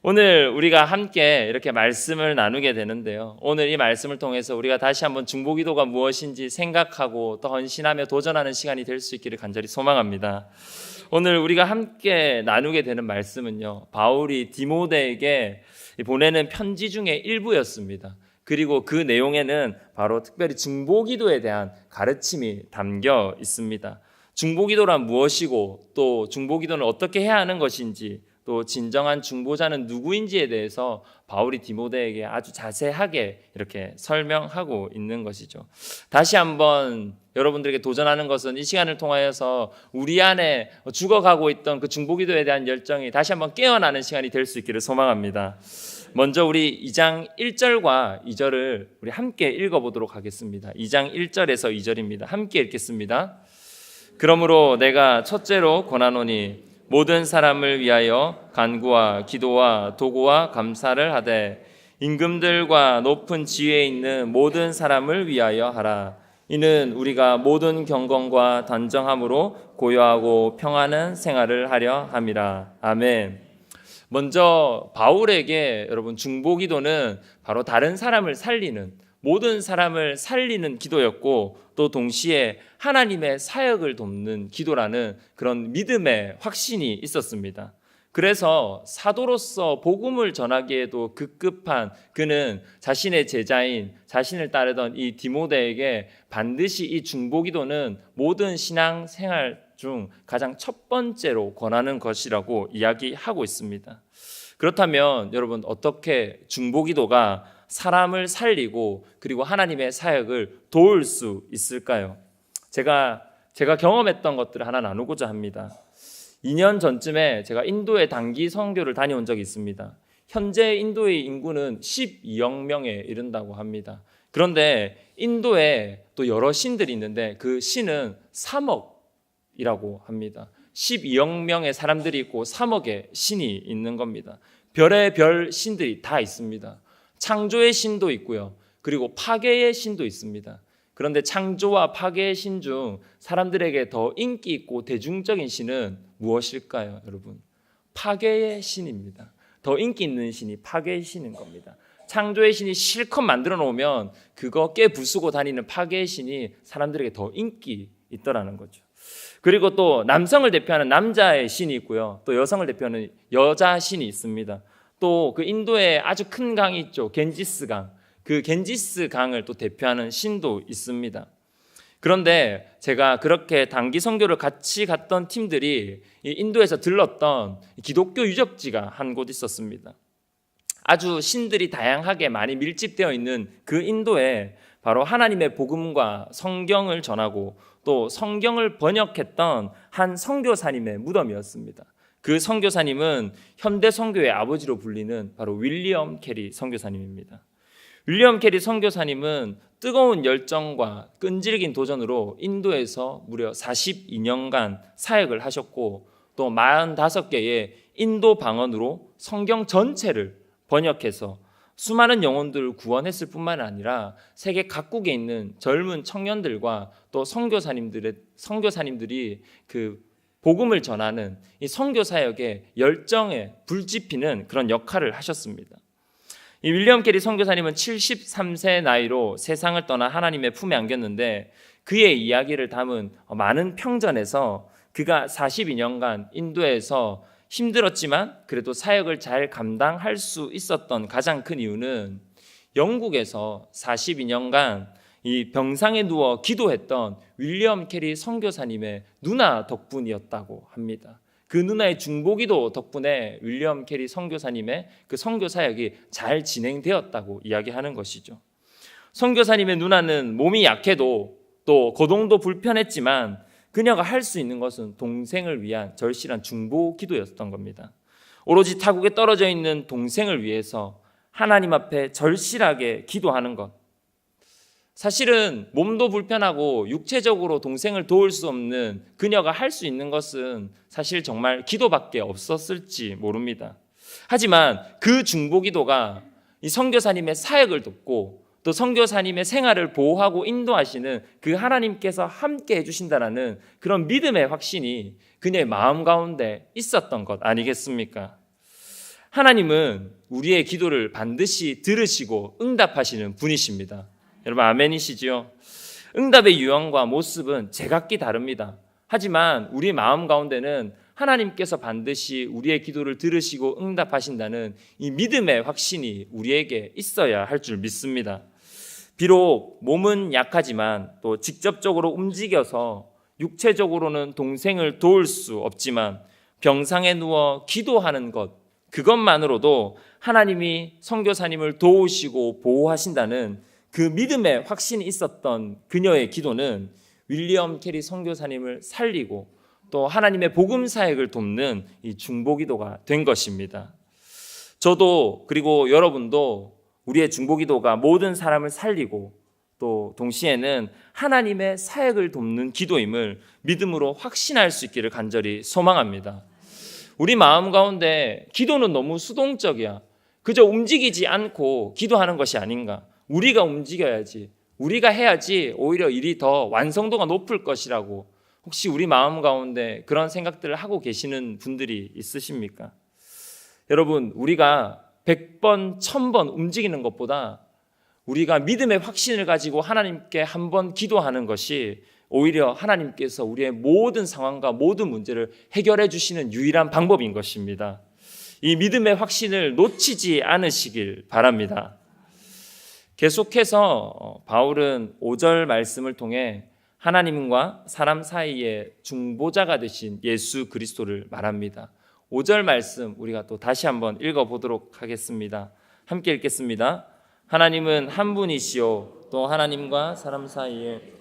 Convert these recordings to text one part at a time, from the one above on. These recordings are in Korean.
오늘 우리가 함께 이렇게 말씀을 나누게 되는데요. 오늘 이 말씀을 통해서 우리가 다시 한번 중보기도가 무엇인지 생각하고 또 헌신하며 도전하는 시간이 될 수 있기를 간절히 소망합니다. 오늘 우리가 함께 나누게 되는 말씀은요, 바울이 디모데에게 보내는 편지 중에 일부였습니다. 그리고 그 내용에는 바로 특별히 중보기도에 대한 가르침이 담겨 있습니다. 중보기도란 무엇이고 또 중보기도는 어떻게 해야 하는 것인지, 또 진정한 중보자는 누구인지에 대해서 바울이 디모데에게 아주 자세하게 이렇게 설명하고 있는 것이죠. 다시 한번 여러분들에게 도전하는 것은 이 시간을 통하여서 우리 안에 죽어가고 있던 그 중보기도에 대한 열정이 다시 한번 깨어나는 시간이 될 수 있기를 소망합니다. 먼저 우리 2장 1절과 2절을 우리 함께 읽어보도록 하겠습니다. 2장 1절에서 2절입니다. 함께 읽겠습니다. 그러므로 내가 첫째로 권하노니 모든 사람을 위하여 간구와 기도와 도구와 감사를 하되 임금들과 높은 지위에 있는 모든 사람을 위하여 하라. 이는 우리가 모든 경건과 단정함으로 고요하고 평안한 생활을 하려 함이라. 아멘. 먼저 바울에게 여러분 중보기도는 바로 다른 사람을 살리는, 모든 사람을 살리는 기도였고, 또 동시에 하나님의 사역을 돕는 기도라는 그런 믿음의 확신이 있었습니다. 그래서 사도로서 복음을 전하기에도 급급한 그는 자신의 제자인, 자신을 따르던 이 디모데에게 반드시 이 중보기도는 모든 신앙 생활 중 가장 첫 번째로 권하는 것이라고 이야기하고 있습니다. 그렇다면 여러분, 어떻게 중보기도가 사람을 살리고 그리고 하나님의 사역을 도울 수 있을까요? 제가 경험했던 것들을 하나 나누고자 합니다. 2년 전쯤에 제가 인도에 단기 선교를 다녀온 적이 있습니다. 현재 인도의 인구는 12억 명에 이른다고 합니다. 그런데 인도에 또 여러 신들이 있는데 그 신은 3억이라고 합니다. 12억 명의 사람들이 있고 3억의 신이 있는 겁니다. 별의 별 신들이 다 있습니다. 창조의 신도 있고요. 그리고 파괴의 신도 있습니다. 그런데 창조와 파괴의 신 중 사람들에게 더 인기 있고 대중적인 신은 무엇일까요, 여러분? 파괴의 신입니다. 더 인기 있는 신이 파괴의 신인 겁니다. 창조의 신이 실컷 만들어 놓으면 그거 깨부수고 다니는 파괴의 신이 사람들에게 더 인기 있더라는 거죠. 그리고 또 남성을 대표하는 남자의 신이 있고요. 또 여성을 대표하는 여자 신이 있습니다. 또 그 인도에 아주 큰 강이 있죠. 겐지스 강. 그 겐지스 강을 또 대표하는 신도 있습니다. 그런데 제가 그렇게 단기 선교를 같이 갔던 팀들이 인도에서 들렀던 기독교 유적지가 한 곳 있었습니다. 아주 신들이 다양하게 많이 밀집되어 있는 그 인도에 바로 하나님의 복음과 성경을 전하고 또 성경을 번역했던 한 선교사님의 무덤이었습니다. 그 선교사님은 현대 선교의 아버지로 불리는 바로 윌리엄 캐리 선교사님입니다. 윌리엄 캐리 선교사님은 뜨거운 열정과 끈질긴 도전으로 인도에서 무려 42년간 사역을 하셨고, 또 45개의 인도 방언으로 성경 전체를 번역해서 수많은 영혼들을 구원했을 뿐만 아니라 세계 각국에 있는 젊은 청년들과 또 선교사님들이 그 복음을 전하는 이 선교 사역의 열정에 불지피는 그런 역할을 하셨습니다. 이 윌리엄 캐리 선교사님은 73세 나이로 세상을 떠나 하나님의 품에 안겼는데, 그의 이야기를 담은 많은 평전에서 그가 42년간 인도에서 힘들었지만 그래도 사역을 잘 감당할 수 있었던 가장 큰 이유는 영국에서 42년간 이 병상에 누워 기도했던 윌리엄 캐리 선교사님의 누나 덕분이었다고 합니다. 그 누나의 중보기도 덕분에 윌리엄 캐리 선교사님의 그 선교 사역이 잘 진행되었다고 이야기하는 것이죠. 선교사님의 누나는 몸이 약해도 또 거동도 불편했지만 그녀가 할 수 있는 것은 동생을 위한 절실한 중보기도였던 겁니다. 오로지 타국에 떨어져 있는 동생을 위해서 하나님 앞에 절실하게 기도하는 것. 사실은 몸도 불편하고 육체적으로 동생을 도울 수 없는 그녀가 할 수 있는 것은 사실 정말 기도밖에 없었을지 모릅니다. 하지만 그 중보기도가 이 선교사님의 사역을 돕고 또 선교사님의 생활을 보호하고 인도하시는 그 하나님께서 함께 해주신다라는 그런 믿음의 확신이 그녀의 마음 가운데 있었던 것 아니겠습니까? 하나님은 우리의 기도를 반드시 들으시고 응답하시는 분이십니다. 여러분 아멘이시지요? 응답의 유형과 모습은 제각기 다릅니다. 하지만 우리 마음 가운데는 하나님께서 반드시 우리의 기도를 들으시고 응답하신다는 이 믿음의 확신이 우리에게 있어야 할 줄 믿습니다. 비록 몸은 약하지만 또 직접적으로 움직여서 육체적으로는 동생을 도울 수 없지만 병상에 누워 기도하는 것, 그것만으로도 하나님이 선교사님을 도우시고 보호하신다는 그 믿음의 확신이 있었던 그녀의 기도는 윌리엄 캐리 선교사님을 살리고 또 하나님의 복음 사역을 돕는 이 중보기도가 된 것입니다. 저도 그리고 여러분도 우리의 중보기도가 모든 사람을 살리고 또 동시에는 하나님의 사역을 돕는 기도임을 믿음으로 확신할 수 있기를 간절히 소망합니다. 우리 마음 가운데 기도는 너무 수동적이야. 그저 움직이지 않고 기도하는 것이 아닌가. 우리가 움직여야지, 우리가 해야지 오히려 일이 더 완성도가 높을 것이라고 혹시 우리 마음 가운데 그런 생각들을 하고 계시는 분들이 있으십니까? 여러분, 우리가 100번, 1000번 움직이는 것보다 우리가 믿음의 확신을 가지고 하나님께 한번 기도하는 것이 오히려 하나님께서 우리의 모든 상황과 모든 문제를 해결해 주시는 유일한 방법인 것입니다. 이 믿음의 확신을 놓치지 않으시길 바랍니다. 계속해서 바울은 5절 말씀을 통해 하나님과 사람 사이의 중보자가 되신 예수 그리스도를 말합니다. 5절 말씀 우리가 또 다시 한번 읽어보도록 하겠습니다. 함께 읽겠습니다. 하나님은 한 분이시요 또 하나님과 사람 사이에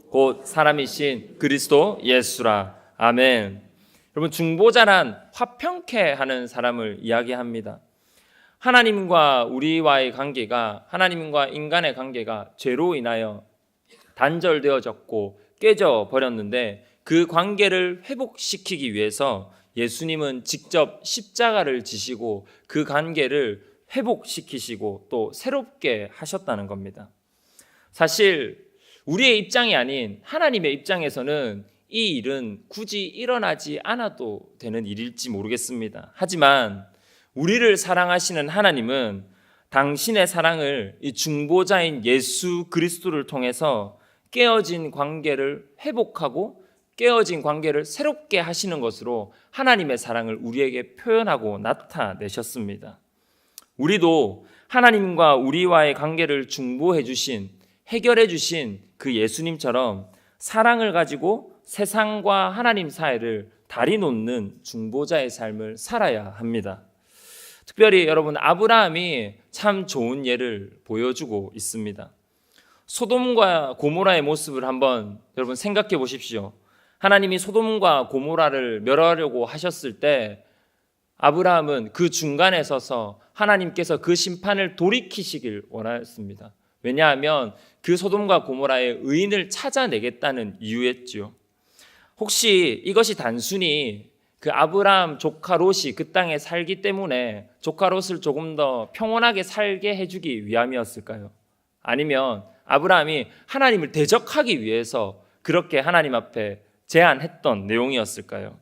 곧 사람이신 그리스도 예수라. 아멘. 여러분, 중보자란 화평케 하는 사람을 이야기합니다. 하나님과 우리와의 관계가, 하나님과 인간의 관계가 죄로 인하여 단절되어졌고 깨져 버렸는데 그 관계를 회복시키기 위해서 예수님은 직접 십자가를 지시고 그 관계를 회복시키시고 또 새롭게 하셨다는 겁니다. 사실 우리의 입장이 아닌 하나님의 입장에서는 이 일은 굳이 일어나지 않아도 되는 일일지 모르겠습니다. 하지만 우리를 사랑하시는 하나님은 당신의 사랑을 이 중보자인 예수 그리스도를 통해서 깨어진 관계를 회복하고 깨어진 관계를 새롭게 하시는 것으로 하나님의 사랑을 우리에게 표현하고 나타내셨습니다. 우리도 하나님과 우리와의 관계를 중보해 주신, 해결해 주신 그 예수님처럼 사랑을 가지고 세상과 하나님 사이를 다리 놓는 중보자의 삶을 살아야 합니다. 특별히 여러분, 아브라함이 참 좋은 예를 보여주고 있습니다. 소돔과 고모라의 모습을 한번 여러분 생각해 보십시오. 하나님이 소돔과 고모라를 멸하려고 하셨을 때 아브라함은 그 중간에 서서 하나님께서 그 심판을 돌이키시길 원하였습니다. 왜냐하면 그 소돔과 고모라의 의인을 찾아내겠다는 이유였죠. 혹시 이것이 단순히 그 아브라함 조카 롯이 그 땅에 살기 때문에 조카 롯을 조금 더 평온하게 살게 해주기 위함이었을까요? 아니면 아브라함이 하나님을 대적하기 위해서 그렇게 하나님 앞에 제안했던 내용이었을까요?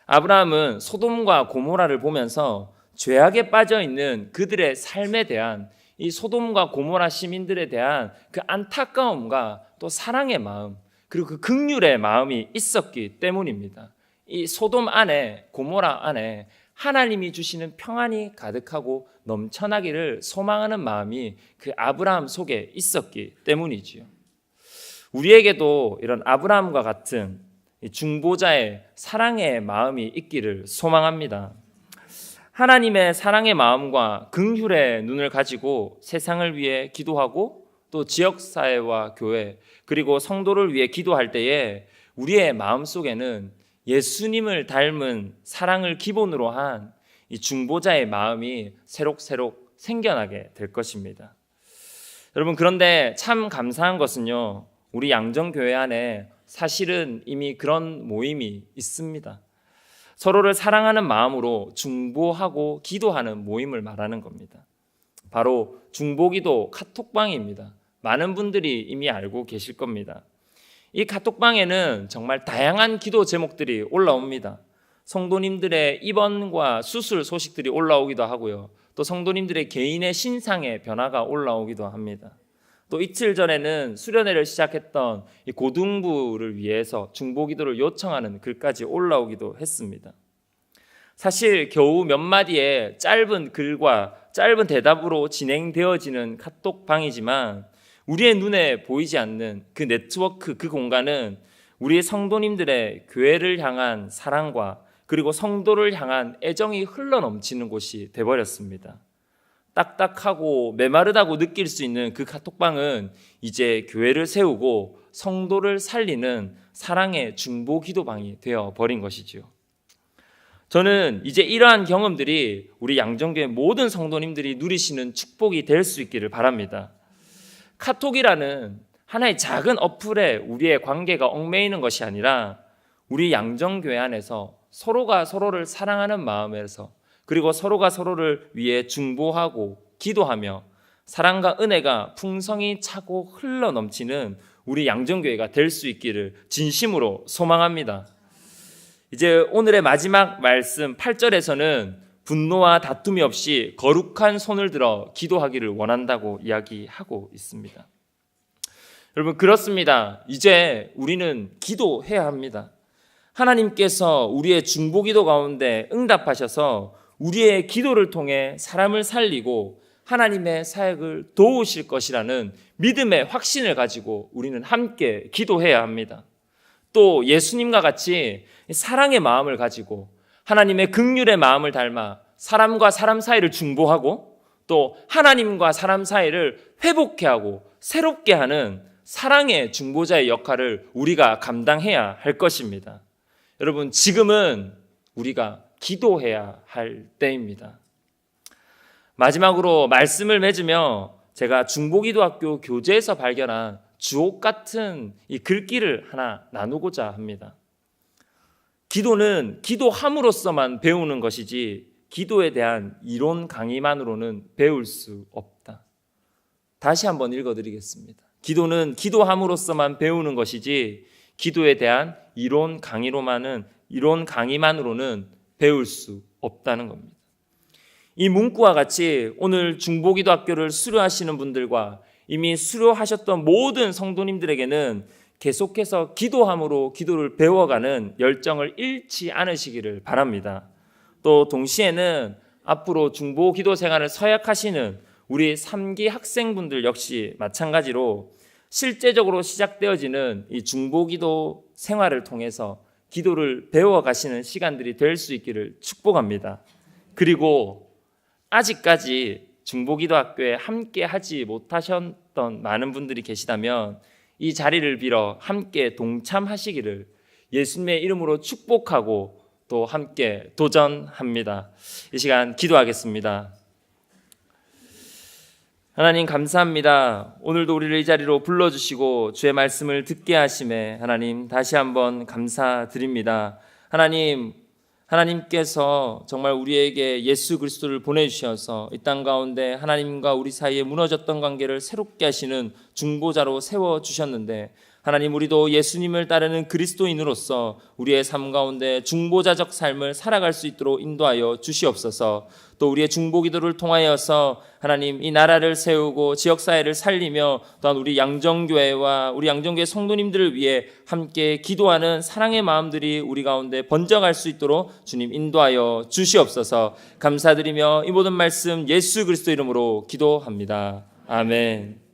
아브라함은 소돔과 고모라를 보면서 죄악에 빠져 있는 그들의 삶에 대한 이 소돔과 고모라 시민들에 대한 그 안타까움과 또 사랑의 마음, 그리고 그 긍휼의 마음이 있었기 때문입니다. 이 소돔 안에, 고모라 안에 하나님이 주시는 평안이 가득하고 넘쳐나기를 소망하는 마음이 그 아브라함 속에 있었기 때문이지요. 우리에게도 이런 아브라함과 같은 중보자의 사랑의 마음이 있기를 소망합니다. 하나님의 사랑의 마음과 긍휼의 눈을 가지고 세상을 위해 기도하고 또 지역사회와 교회 그리고 성도를 위해 기도할 때에 우리의 마음속에는 예수님을 닮은 사랑을 기본으로 한 이 중보자의 마음이 새록새록 생겨나게 될 것입니다. 여러분, 그런데 참 감사한 것은요, 우리 양정교회 안에 사실은 이미 그런 모임이 있습니다. 서로를 사랑하는 마음으로 중보하고 기도하는 모임을 말하는 겁니다. 바로 중보기도 카톡방입니다. 많은 분들이 이미 알고 계실 겁니다. 이 카톡방에는 정말 다양한 기도 제목들이 올라옵니다. 성도님들의 입원과 수술 소식들이 올라오기도 하고요. 또 성도님들의 개인의 신상의 변화가 올라오기도 합니다. 또 이틀 전에는 수련회를 시작했던 이 고등부를 위해서 중보기도를 요청하는 글까지 올라오기도 했습니다. 사실 겨우 몇 마디의 짧은 글과 짧은 대답으로 진행되어지는 카톡방이지만 우리의 눈에 보이지 않는 그 네트워크, 그 공간은 우리 성도님들의 교회를 향한 사랑과 그리고 성도를 향한 애정이 흘러넘치는 곳이 돼버렸습니다. 딱딱하고 메마르다고 느낄 수 있는 그 카톡방은 이제 교회를 세우고 성도를 살리는 사랑의 중보기도방이 되어버린 것이지요. 저는 이제 이러한 경험들이 우리 양정교회 모든 성도님들이 누리시는 축복이 될 수 있기를 바랍니다. 카톡이라는 하나의 작은 어플에 우리의 관계가 얽매이는 것이 아니라 우리 양정교회 안에서 서로가 서로를 사랑하는 마음에서 그리고 서로가 서로를 위해 중보하고 기도하며 사랑과 은혜가 풍성히 차고 흘러넘치는 우리 양정교회가 될 수 있기를 진심으로 소망합니다. 이제 오늘의 마지막 말씀 8절에서는 분노와 다툼이 없이 거룩한 손을 들어 기도하기를 원한다고 이야기하고 있습니다. 여러분, 그렇습니다. 이제 우리는 기도해야 합니다. 하나님께서 우리의 중보기도 가운데 응답하셔서 우리의 기도를 통해 사람을 살리고 하나님의 사역을 도우실 것이라는 믿음의 확신을 가지고 우리는 함께 기도해야 합니다. 또 예수님과 같이 사랑의 마음을 가지고 하나님의 긍휼의 마음을 닮아 사람과 사람 사이를 중보하고 또 하나님과 사람 사이를 회복케 하고 새롭게 하는 사랑의 중보자의 역할을 우리가 감당해야 할 것입니다. 여러분, 지금은 우리가 기도해야 할 때입니다. 마지막으로 말씀을 맺으며 제가 중보기도학교 교재에서 발견한 주옥 같은 이 글귀를 하나 나누고자 합니다. 기도는 기도함으로써만 배우는 것이지 기도에 대한 이론 강의만으로는 배울 수 없다. 다시 한번 읽어드리겠습니다. 기도는 기도함으로써만 배우는 것이지 기도에 대한 이론 강의만으로는 배울 수 없다는 겁니다. 이 문구와 같이 오늘 중보기도학교를 수료하시는 분들과 이미 수료하셨던 모든 성도님들에게는 계속해서 기도함으로 기도를 배워가는 열정을 잃지 않으시기를 바랍니다. 또 동시에는 앞으로 중보기도 생활을 서약하시는 우리 3기 학생분들 역시 마찬가지로 실제적으로 시작되어지는 이 중보기도 생활을 통해서 기도를 배워가시는 시간들이 될 수 있기를 축복합니다. 그리고 아직까지 중보기도학교에 함께 하지 못하셨던 많은 분들이 계시다면 이 자리를 빌어 함께 동참하시기를 예수님의 이름으로 축복하고 또 함께 도전합니다. 이 시간 기도하겠습니다. 하나님 감사합니다. 오늘도 우리를 이 자리로 불러주시고 주의 말씀을 듣게 하심에 하나님 다시 한번 감사드립니다. 하나님께서 정말 우리에게 예수 그리스도를 보내주셔서 이 땅 가운데 하나님과 우리 사이에 무너졌던 관계를 새롭게 하시는 중보자로 세워주셨는데 하나님, 우리도 예수님을 따르는 그리스도인으로서 우리의 삶 가운데 중보자적 삶을 살아갈 수 있도록 인도하여 주시옵소서. 또 우리의 중보기도를 통하여서 하나님 이 나라를 세우고 지역사회를 살리며 또한 우리 양정교회와 우리 양정교회 성도님들을 위해 함께 기도하는 사랑의 마음들이 우리 가운데 번져갈 수 있도록 주님 인도하여 주시옵소서. 감사드리며 이 모든 말씀 예수 그리스도 이름으로 기도합니다. 아멘.